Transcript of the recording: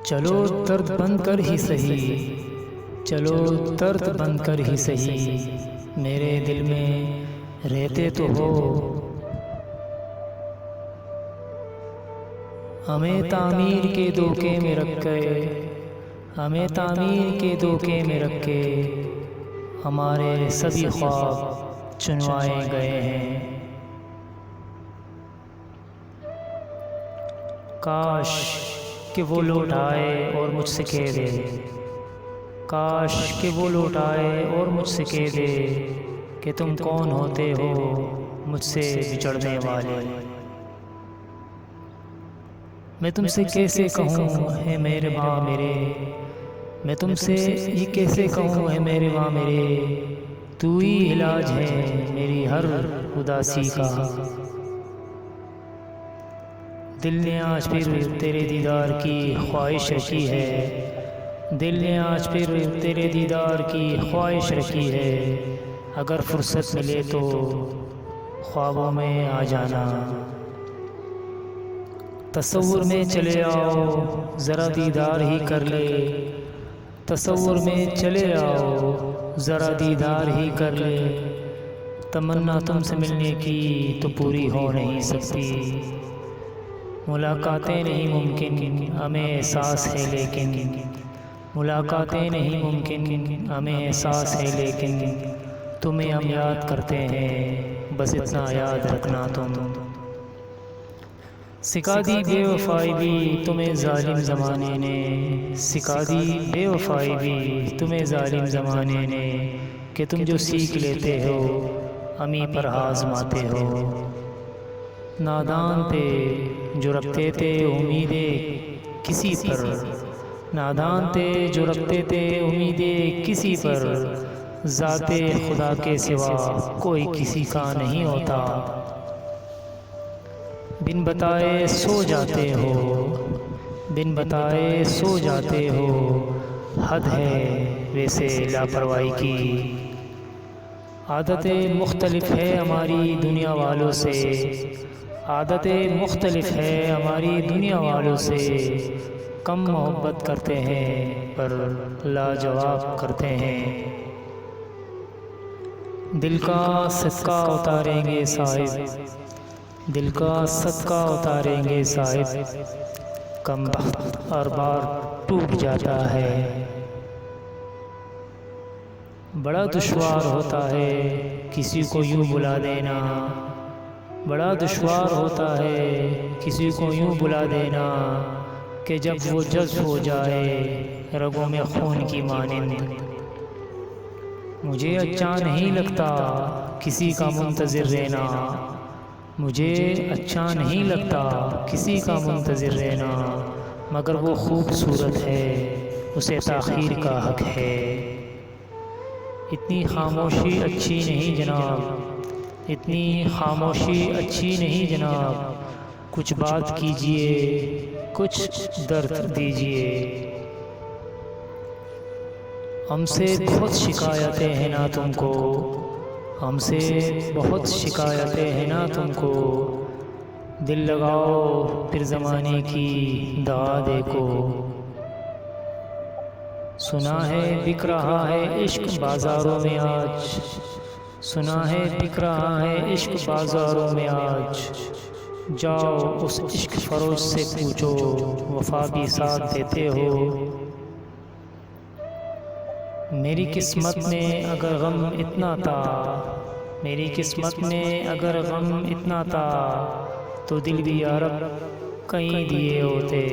چلو درد بن کر ہی سہی، چلو درد بن کر ہی سہی، میرے دل میں رہتے تو ہو۔ ہمیں تعمیر کے دھوکے میں رکھ کے، ہمیں تعمیر کے دھوکے میں رکھ کے ہمارے سبھی خواب چنوائے گئے ہیں۔ کاش کہ وہ لوٹ آئے اور مجھ سے کہہ دے، کاش کہ وہ لوٹ آئے اور مجھ سے کہہ دے کہ تم کون ہوتے ہو مجھ سے بچڑنے والے۔ میں تم سے کیسے کہوں اے میرے ماں میرے، میں تم سے یہ کیسے کہوں اے میرے ماں میرے، تو ہی علاج ہے میری ہر اداسی کا۔ دل نے آج پھر تیرے دیدار کی خواہش رکھی ہے، دل نے آج پھر تیرے دیدار کی خواہش رکھی ہے، اگر فرصت ملے تو خوابوں میں آ جانا۔ تصور میں چلے آؤ ذرا دیدار ہی کر لے، تصور میں چلے آؤ ذرا دیدار ہی کر لے، تمنا تم سے ملنے کی تو پوری ہو نہیں سکتی، ملاقاتیں نہیں ممکن ہمیں احساس ہے لیکن، ملاقاتیں نہیں ممکن ہمیں احساس ہے لیکن، تمہیں ہم یاد کرتے ہیں بس اتنا یاد رکھنا تم۔ سکھا دی بے وفائی بھی تمہیں ظالم زمانے نے، سکھا دی بے وفائی بھی تمہیں ظالم زمانے نے، کہ تم جو سیکھ لیتے ہو ہمیں پر آزماتے ہو۔ نادان تھے جو رکھتے تھے امیدیں کسی پر، نادان تھے جو رکھتے تھے امیدیں کسی پر، ذات خدا کے سوا کوئی کسی کا نہیں ہوتا۔ بن بتائے سو جاتے ہو، بن بتائے سو جاتے ہو، حد ہے ویسے لاپرواہی کی۔ عادتیں مختلف ہے ہماری دنیا والوں سے، عادتیں مختلف ہے ہماری دنیا والوں سے، کم محبت کرتے ہیں پر لاجواب کرتے ہیں۔ دل کا صدقہ اتاریں گے صاحب، دل کا صدقہ اتاریں گے صاحب، کم بخت ہر بار ٹوٹ جاتا ہے۔ بڑا دشوار ہوتا ہے کسی کو یوں بلا دینا، بڑا دشوار ہوتا ہے کسی کو یوں بلا دینا، کہ جب وہ جذب ہو جائے رگوں میں خون کی مانند۔ مجھے اچھا نہیں لگتا کسی کا منتظر رہنا، مجھے اچھا نہیں لگتا کسی کا منتظر رہنا، مگر وہ خوبصورت ہے اسے تاخیر کا حق ہے۔ اتنی خاموشی اچھی نہیں جناب، اتنی خاموشی اچھی نہیں جناب، کچھ بات کیجئے کچھ درد دیجئے۔ ہم سے بہت شکایتیں ہیں نا تم کو، ہم سے بہت شکایتیں ہیں نا تم کو، دل لگاؤ پھر زمانے کی دعا دیکھو۔ سنا ہے بک رہا ہے عشق بازاروں میں آج، سنا ہے بک رہا ہے عشق بازاروں میں آج، جاؤ اس عشق فروش سے پوچھو وفا بھی ساتھ دیتے ہو۔ میری قسمت میں اگر غم اتنا تھا، میری قسمت میں اگر غم اتنا تھا، تو دل بھی یارب کہیں دیے ہوتے۔